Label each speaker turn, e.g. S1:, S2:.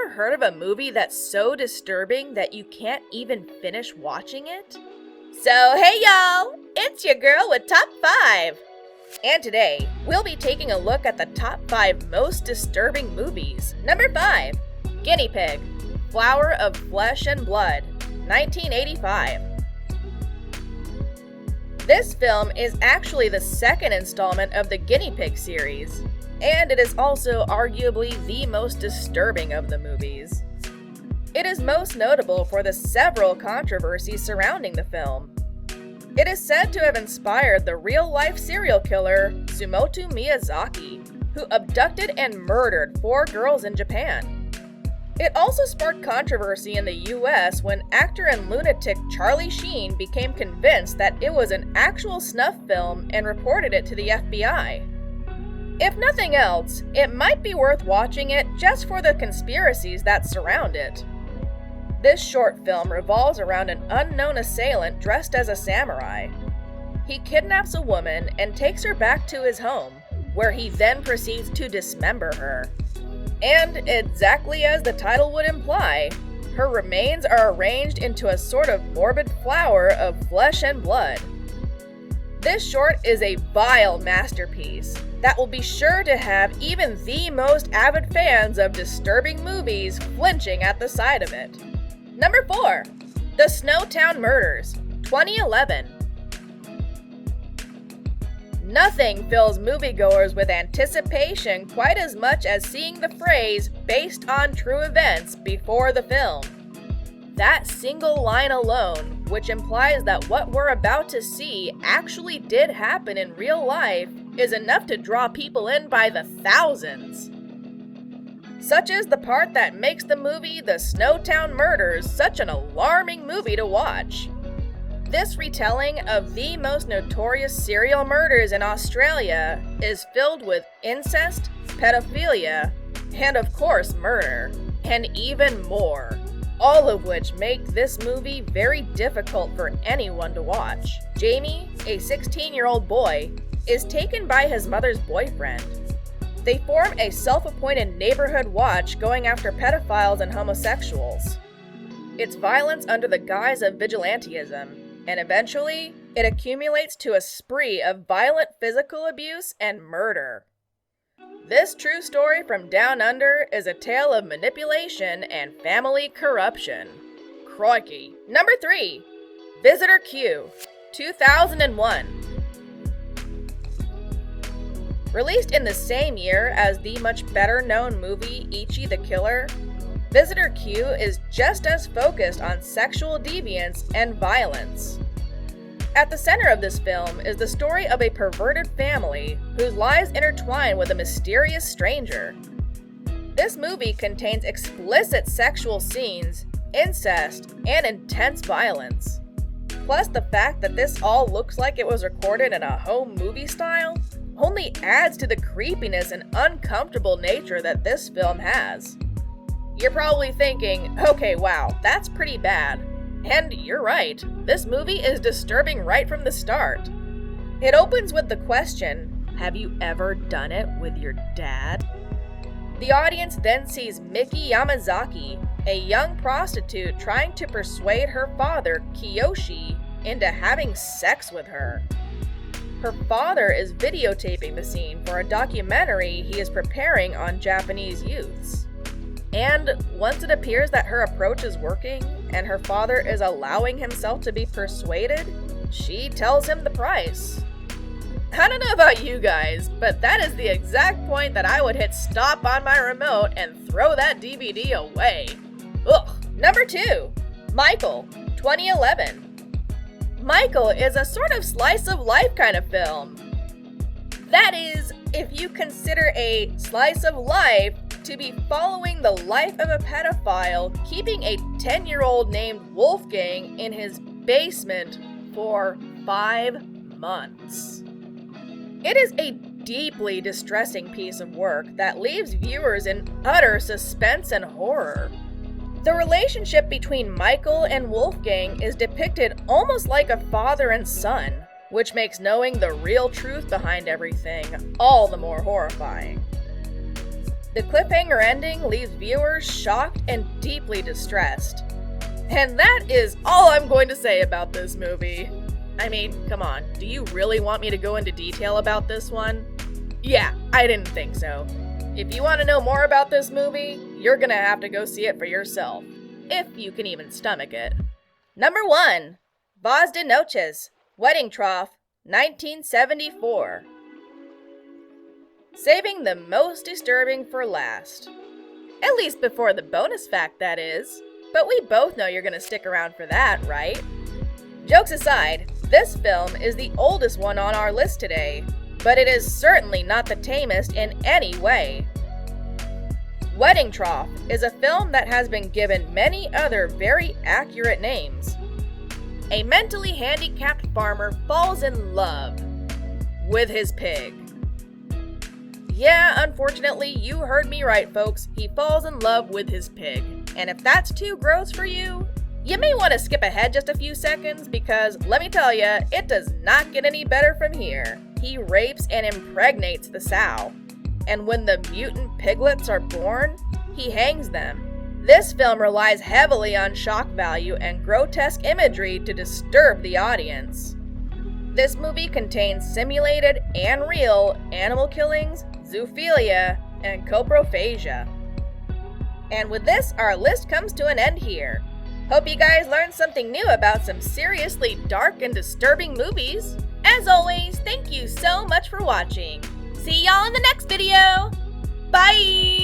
S1: ever heard of a movie that's so disturbing that you can't even finish watching it? So hey y'all, it's your girl with Top 5! And today, we'll be taking a look at the top 5 most disturbing movies. Number 5, Guinea Pig, Flower of Flesh and Blood, 1985. This film is actually the second installment of the Guinea Pig series, and it is also arguably the most disturbing of the movies. It is most notable for the several controversies surrounding the film. It is said to have inspired the real-life serial killer Sumoto Miyazaki, who abducted and murdered 4 girls in Japan. It also sparked controversy in the US when actor and lunatic Charlie Sheen became convinced that it was an actual snuff film and reported it to the FBI. If nothing else, it might be worth watching it just for the conspiracies that surround it. This short film revolves around an unknown assailant dressed as a samurai. He kidnaps a woman and takes her back to his home, where he then proceeds to dismember her. And exactly as the title would imply, her remains are arranged into a sort of morbid flower of flesh and blood. This short is a vile masterpiece that will be sure to have even the most avid fans of disturbing movies flinching at the sight of it. Number 4, The Snowtown Murders, 2011. Nothing fills moviegoers with anticipation quite as much as seeing the phrase "based on true events" before the film. That single line alone, which implies that what we're about to see actually did happen in real life, is enough to draw people in by the thousands. Such is the part that makes the movie The Snowtown Murders such an alarming movie to watch. This retelling of the most notorious serial murders in Australia is filled with incest, pedophilia, and of course murder, and even more, all of which make this movie very difficult for anyone to watch. Jamie, a 16-year-old boy, is taken by his mother's boyfriend. They form a self-appointed neighborhood watch going after pedophiles and homosexuals. It's violence under the guise of vigilantism, and eventually, it accumulates to a spree of violent physical abuse and murder. This true story from Down Under is a tale of manipulation and family corruption. Crikey. Number 3, Visitor Q, 2001. Released in the same year as the much better-known movie Ichi the Killer, Visitor Q is just as focused on sexual deviance and violence. At the center of this film is the story of a perverted family whose lives intertwine with a mysterious stranger. This movie contains explicit sexual scenes, incest, and intense violence. Plus, the fact that this all looks like it was recorded in a home movie style only adds to the creepiness and uncomfortable nature that this film has. You're probably thinking, okay, wow, that's pretty bad. And you're right, this movie is disturbing right from the start. It opens with the question, have you ever done it with your dad? The audience then sees Miki Yamazaki, a young prostitute trying to persuade her father, Kiyoshi, into having sex with her. Her father is videotaping the scene for a documentary he is preparing on Japanese youths. And once it appears that her approach is working, and her father is allowing himself to be persuaded, she tells him the price. I don't know about you guys, but that is the exact point that I would hit stop on my remote and throw that DVD away. Ugh. Number 2, Michael, 2011. Michael is a sort of slice of life kind of film. That is, if you consider a slice of life to be following the life of a pedophile keeping a 10-year-old named Wolfgang in his basement for 5 months. It is a deeply distressing piece of work that leaves viewers in utter suspense and horror. The relationship between Michael and Wolfgang is depicted almost like a father and son, which makes knowing the real truth behind everything all the more horrifying. The cliffhanger ending leaves viewers shocked and deeply distressed. And that is all I'm going to say about this movie. I mean, come on, do you really want me to go into detail about this one? Yeah, I didn't think so. If you want to know more about this movie, you're gonna have to go see it for yourself, if you can even stomach it. Number 1, Voz de Noches, Wedding Trough, 1974. Saving the most disturbing for last. At least before the bonus fact, that is. But we both know you're gonna stick around for that, right? Jokes aside, this film is the oldest one on our list today, but it is certainly not the tamest in any way. Wedding Trough is a film that has been given many other very accurate names. A mentally handicapped farmer falls in love with his pig. Yeah, unfortunately, you heard me right, folks. He falls in love with his pig. And if that's too gross for you, you may want to skip ahead just a few seconds because, let me tell you, it does not get any better from here. He rapes and impregnates the sow. And when the mutant piglets are born, he hangs them. This film relies heavily on shock value and grotesque imagery to disturb the audience. This movie contains simulated and real animal killings, zoophilia, and coprophagia. And with this, our list comes to an end here. Hope you guys learned something new about some seriously dark and disturbing movies. As always, thank you so much for watching. See y'all in the next video. Bye!